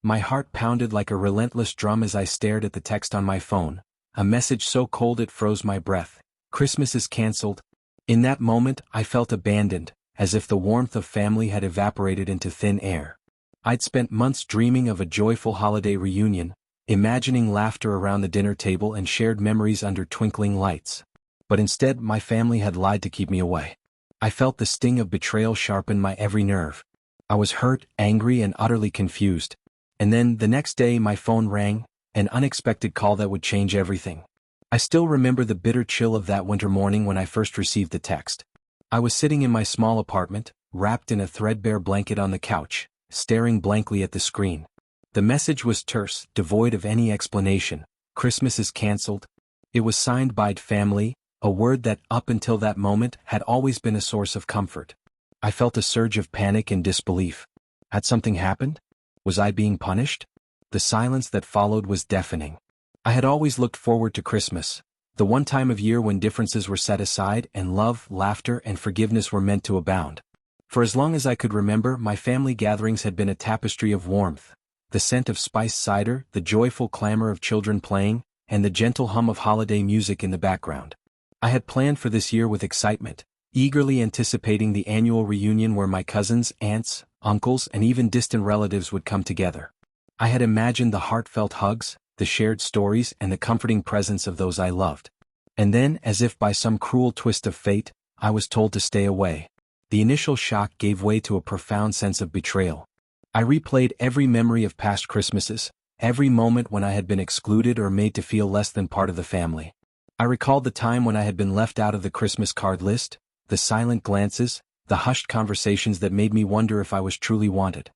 My heart pounded like a relentless drum as I stared at the text on my phone, a message so cold it froze my breath. Christmas is cancelled. In that moment, I felt abandoned, as if the warmth of family had evaporated into thin air. I'd spent months dreaming of a joyful holiday reunion, imagining laughter around the dinner table and shared memories under twinkling lights. But instead, my family had lied to keep me away. I felt the sting of betrayal sharpen my every nerve. I was hurt, angry, and utterly confused. And then, the next day, my phone rang, an unexpected call that would change everything. I still remember the bitter chill of that winter morning when I first received the text. I was sitting in my small apartment, wrapped in a threadbare blanket on the couch, staring blankly at the screen. The message was terse, devoid of any explanation. Christmas is cancelled. It was signed by family, a word that, up until that moment, had always been a source of comfort. I felt a surge of panic and disbelief. Had something happened? Was I being punished? The silence that followed was deafening. I had always looked forward to Christmas, the one time of year when differences were set aside and love, laughter, and forgiveness were meant to abound. For as long as I could remember, my family gatherings had been a tapestry of warmth. The scent of spiced cider, the joyful clamor of children playing, and the gentle hum of holiday music in the background. I had planned for this year with excitement, eagerly anticipating the annual reunion where my cousins, aunts, uncles, and even distant relatives would come together. I had imagined the heartfelt hugs, the shared stories, and the comforting presence of those I loved. And then, as if by some cruel twist of fate, I was told to stay away. The initial shock gave way to a profound sense of betrayal. I replayed every memory of past Christmases, every moment when I had been excluded or made to feel less than part of the family. I recalled the time when I had been left out of the Christmas card list, the silent glances, the hushed conversations that made me wonder if I was truly wanted.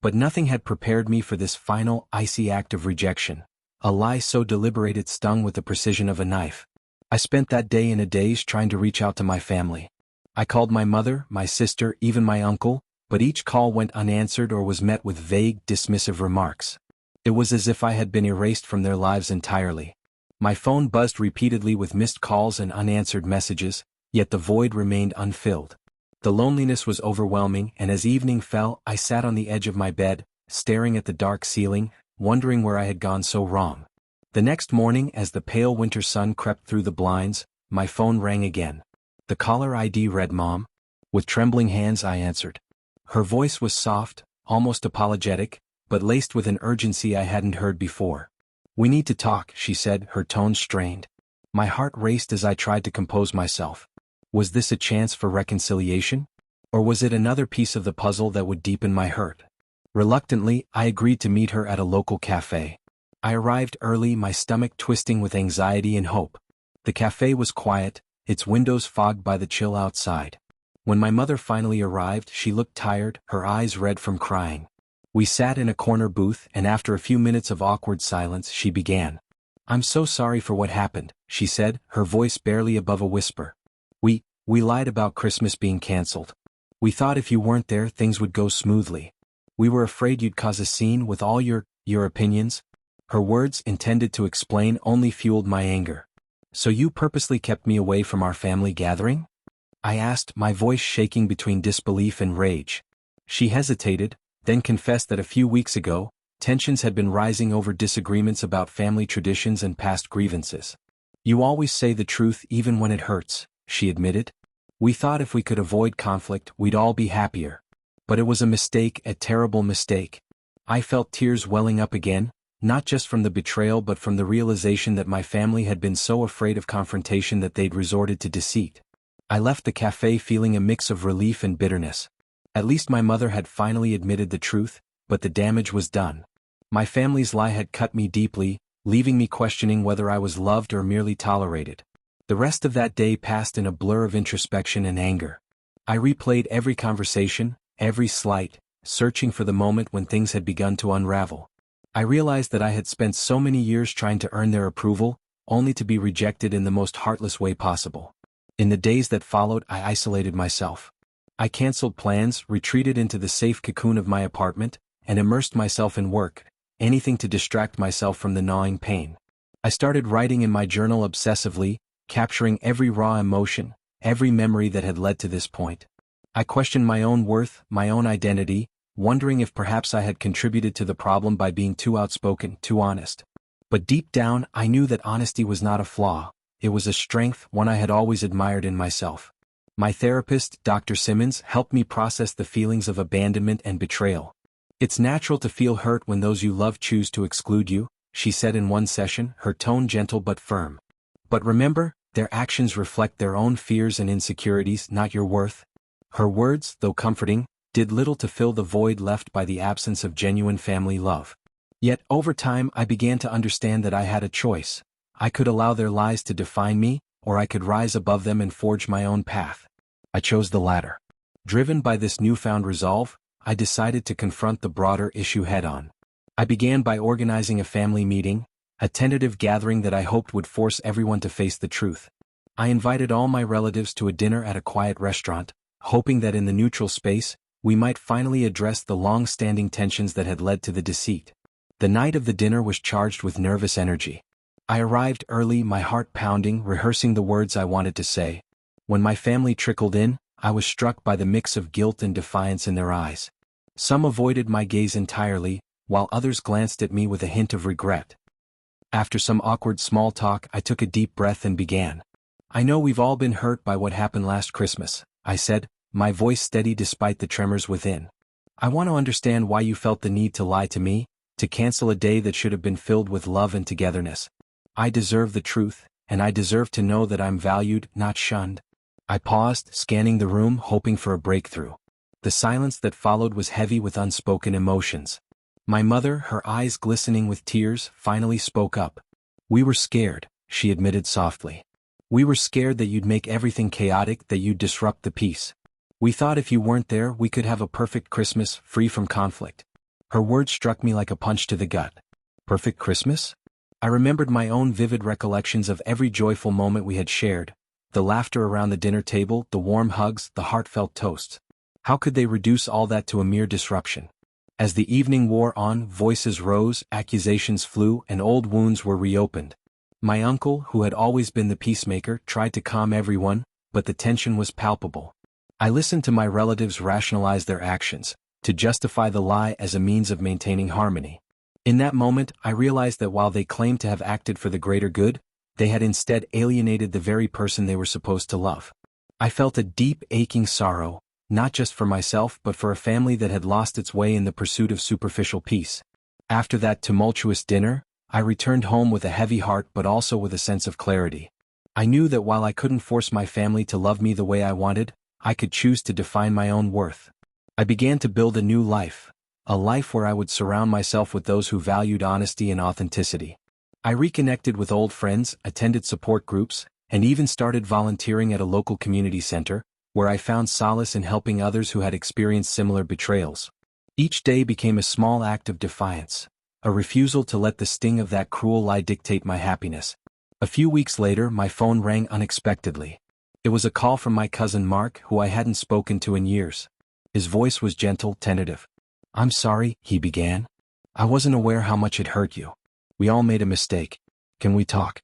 But nothing had prepared me for this final, icy act of rejection, a lie so deliberate it stung with the precision of a knife. I spent that day in a daze trying to reach out to my family. I called my mother, my sister, even my uncle, but each call went unanswered or was met with vague, dismissive remarks. It was as if I had been erased from their lives entirely. My phone buzzed repeatedly with missed calls and unanswered messages, yet the void remained unfilled. The loneliness was overwhelming, and as evening fell, I sat on the edge of my bed, staring at the dark ceiling, wondering where I had gone so wrong. The next morning, as the pale winter sun crept through the blinds, my phone rang again. The caller ID read Mom. With trembling hands I answered. Her voice was soft, almost apologetic, but laced with an urgency I hadn't heard before. "We need to talk," she said, her tone strained. My heart raced as I tried to compose myself. Was this a chance for reconciliation? Or was it another piece of the puzzle that would deepen my hurt? Reluctantly, I agreed to meet her at a local cafe. I arrived early, my stomach twisting with anxiety and hope. The cafe was quiet, its windows fogged by the chill outside. When my mother finally arrived, she looked tired, her eyes red from crying. We sat in a corner booth, and after a few minutes of awkward silence, she began. "I'm so sorry for what happened," she said, her voice barely above a whisper. We lied about Christmas being cancelled. We thought if you weren't there, things would go smoothly. We were afraid you'd cause a scene with all your opinions." Her words, intended to explain, only fueled my anger. "So you purposely kept me away from our family gathering?" I asked, my voice shaking between disbelief and rage. She hesitated, then confessed that a few weeks ago, tensions had been rising over disagreements about family traditions and past grievances. "You always say the truth even when it hurts," she admitted. "We thought if we could avoid conflict, we'd all be happier. But it was a mistake, a terrible mistake." I felt tears welling up again, not just from the betrayal but from the realization that my family had been so afraid of confrontation that they'd resorted to deceit. I left the cafe feeling a mix of relief and bitterness. At least my mother had finally admitted the truth, but the damage was done. My family's lie had cut me deeply, leaving me questioning whether I was loved or merely tolerated. The rest of that day passed in a blur of introspection and anger. I replayed every conversation, every slight, searching for the moment when things had begun to unravel. I realized that I had spent so many years trying to earn their approval, only to be rejected in the most heartless way possible. In the days that followed, I isolated myself. I canceled plans, retreated into the safe cocoon of my apartment, and immersed myself in work, anything to distract myself from the gnawing pain. I started writing in my journal obsessively, capturing every raw emotion, every memory that had led to this point. I questioned my own worth, my own identity, wondering if perhaps I had contributed to the problem by being too outspoken, too honest. But deep down, I knew that honesty was not a flaw. It was a strength, one I had always admired in myself. My therapist, Dr. Simmons, helped me process the feelings of abandonment and betrayal. It's natural to feel hurt when those you love choose to exclude you, she said in one session, her tone gentle but firm. But remember, their actions reflect their own fears and insecurities, not your worth. Her words, though comforting, did little to fill the void left by the absence of genuine family love. Yet, over time, I began to understand that I had a choice. I could allow their lies to define me, or I could rise above them and forge my own path. I chose the latter. Driven by this newfound resolve, I decided to confront the broader issue head-on. I began by organizing a family meeting, a tentative gathering that I hoped would force everyone to face the truth. I invited all my relatives to a dinner at a quiet restaurant, hoping that in the neutral space, we might finally address the long-standing tensions that had led to the deceit. The night of the dinner was charged with nervous energy. I arrived early, my heart pounding, rehearsing the words I wanted to say. When my family trickled in, I was struck by the mix of guilt and defiance in their eyes. Some avoided my gaze entirely, while others glanced at me with a hint of regret. After some awkward small talk, I took a deep breath and began. "I know we've all been hurt by what happened last Christmas," I said, my voice steady despite the tremors within. "I want to understand why you felt the need to lie to me, to cancel a day that should have been filled with love and togetherness. I deserve the truth, and I deserve to know that I'm valued, not shunned." I paused, scanning the room, hoping for a breakthrough. The silence that followed was heavy with unspoken emotions. My mother, her eyes glistening with tears, finally spoke up. "We were scared," she admitted softly. "We were scared that you'd make everything chaotic, that you'd disrupt the peace. We thought if you weren't there, we could have a perfect Christmas, free from conflict." Her words struck me like a punch to the gut. Perfect Christmas? I remembered my own vivid recollections of every joyful moment we had shared, the laughter around the dinner table, the warm hugs, the heartfelt toasts. How could they reduce all that to a mere disruption? As the evening wore on, voices rose, accusations flew, and old wounds were reopened. My uncle, who had always been the peacemaker, tried to calm everyone, but the tension was palpable. I listened to my relatives rationalize their actions, to justify the lie as a means of maintaining harmony. In that moment, I realized that while they claimed to have acted for the greater good, they had instead alienated the very person they were supposed to love. I felt a deep, aching sorrow, not just for myself but for a family that had lost its way in the pursuit of superficial peace. After that tumultuous dinner, I returned home with a heavy heart but also with a sense of clarity. I knew that while I couldn't force my family to love me the way I wanted, I could choose to define my own worth. I began to build a new life, a life where I would surround myself with those who valued honesty and authenticity. I reconnected with old friends, attended support groups, and even started volunteering at a local community center, where I found solace in helping others who had experienced similar betrayals. Each day became a small act of defiance, a refusal to let the sting of that cruel lie dictate my happiness. A few weeks later, my phone rang unexpectedly. It was a call from my cousin Mark, who I hadn't spoken to in years. His voice was gentle, tentative. "I'm sorry," he began. "I wasn't aware how much it hurt you. We all made a mistake. Can we talk?"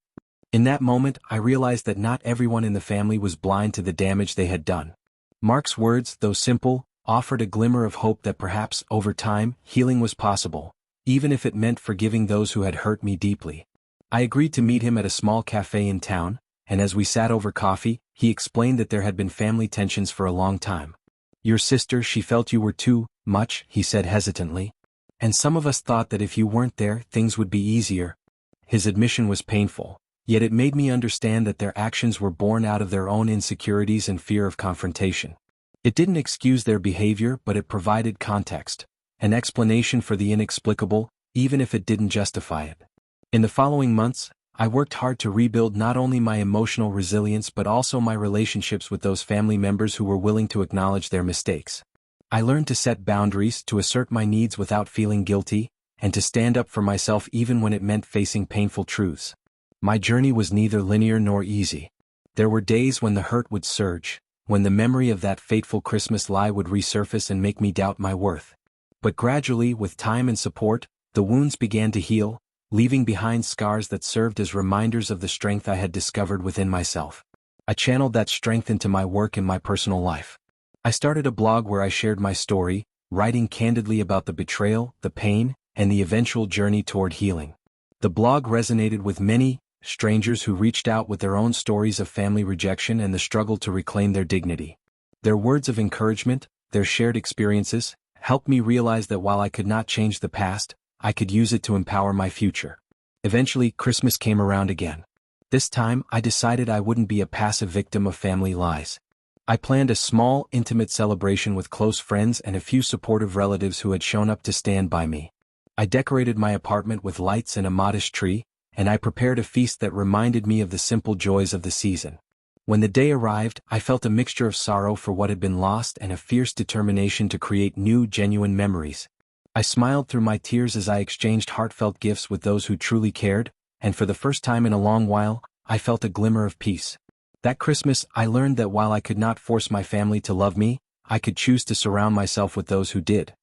In that moment, I realized that not everyone in the family was blind to the damage they had done. Mark's words, though simple, offered a glimmer of hope that perhaps, over time, healing was possible, even if it meant forgiving those who had hurt me deeply. I agreed to meet him at a small cafe in town, and as we sat over coffee, he explained that there had been family tensions for a long time. "Your sister, she felt you were too much," he said hesitantly. "And some of us thought that if you weren't there, things would be easier." His admission was painful. Yet it made me understand that their actions were born out of their own insecurities and fear of confrontation. It didn't excuse their behavior, but it provided context, an explanation for the inexplicable, even if it didn't justify it. In the following months, I worked hard to rebuild not only my emotional resilience but also my relationships with those family members who were willing to acknowledge their mistakes. I learned to set boundaries, to assert my needs without feeling guilty, and to stand up for myself even when it meant facing painful truths. My journey was neither linear nor easy. There were days when the hurt would surge, when the memory of that fateful Christmas lie would resurface and make me doubt my worth. But gradually, with time and support, the wounds began to heal, leaving behind scars that served as reminders of the strength I had discovered within myself. I channeled that strength into my work and my personal life. I started a blog where I shared my story, writing candidly about the betrayal, the pain, and the eventual journey toward healing. The blog resonated with many strangers who reached out with their own stories of family rejection and the struggle to reclaim their dignity. Their words of encouragement, their shared experiences, helped me realize that while I could not change the past, I could use it to empower my future. Eventually, Christmas came around again. This time, I decided I wouldn't be a passive victim of family lies. I planned a small, intimate celebration with close friends and a few supportive relatives who had shown up to stand by me. I decorated my apartment with lights and a modest tree, and I prepared a feast that reminded me of the simple joys of the season. When the day arrived, I felt a mixture of sorrow for what had been lost and a fierce determination to create new, genuine memories. I smiled through my tears as I exchanged heartfelt gifts with those who truly cared, and for the first time in a long while, I felt a glimmer of peace. That Christmas, I learned that while I could not force my family to love me, I could choose to surround myself with those who did.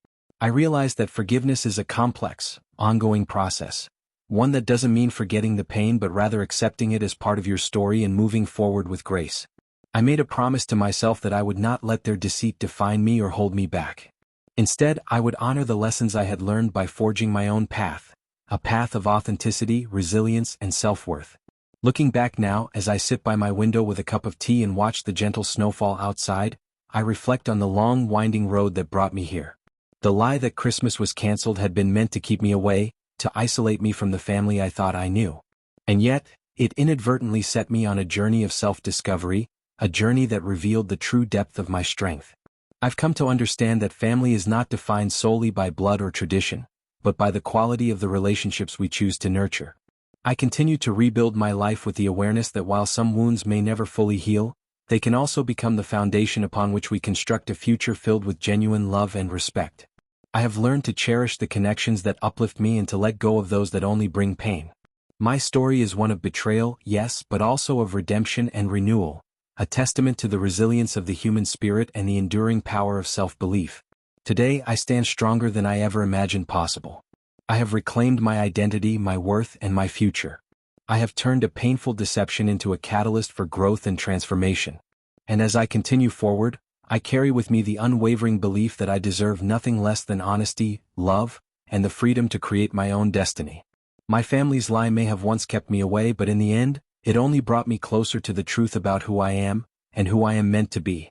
I realized that forgiveness is a complex, ongoing process. One that doesn't mean forgetting the pain but rather accepting it as part of your story and moving forward with grace. I made a promise to myself that I would not let their deceit define me or hold me back. Instead, I would honor the lessons I had learned by forging my own path, a path of authenticity, resilience, and self-worth. Looking back now, as I sit by my window with a cup of tea and watch the gentle snowfall outside, I reflect on the long, winding road that brought me here. The lie that Christmas was canceled had been meant to keep me away, to isolate me from the family I thought I knew. And yet, it inadvertently set me on a journey of self-discovery, a journey that revealed the true depth of my strength. I've come to understand that family is not defined solely by blood or tradition, but by the quality of the relationships we choose to nurture. I continue to rebuild my life with the awareness that while some wounds may never fully heal, they can also become the foundation upon which we construct a future filled with genuine love and respect. I have learned to cherish the connections that uplift me and to let go of those that only bring pain. My story is one of betrayal, yes, but also of redemption and renewal, a testament to the resilience of the human spirit and the enduring power of self-belief. Today I stand stronger than I ever imagined possible. I have reclaimed my identity, my worth, and my future. I have turned a painful deception into a catalyst for growth and transformation. And as I continue forward, I carry with me the unwavering belief that I deserve nothing less than honesty, love, and the freedom to create my own destiny. My family's lie may have once kept me away, but in the end, it only brought me closer to the truth about who I am, and who I am meant to be.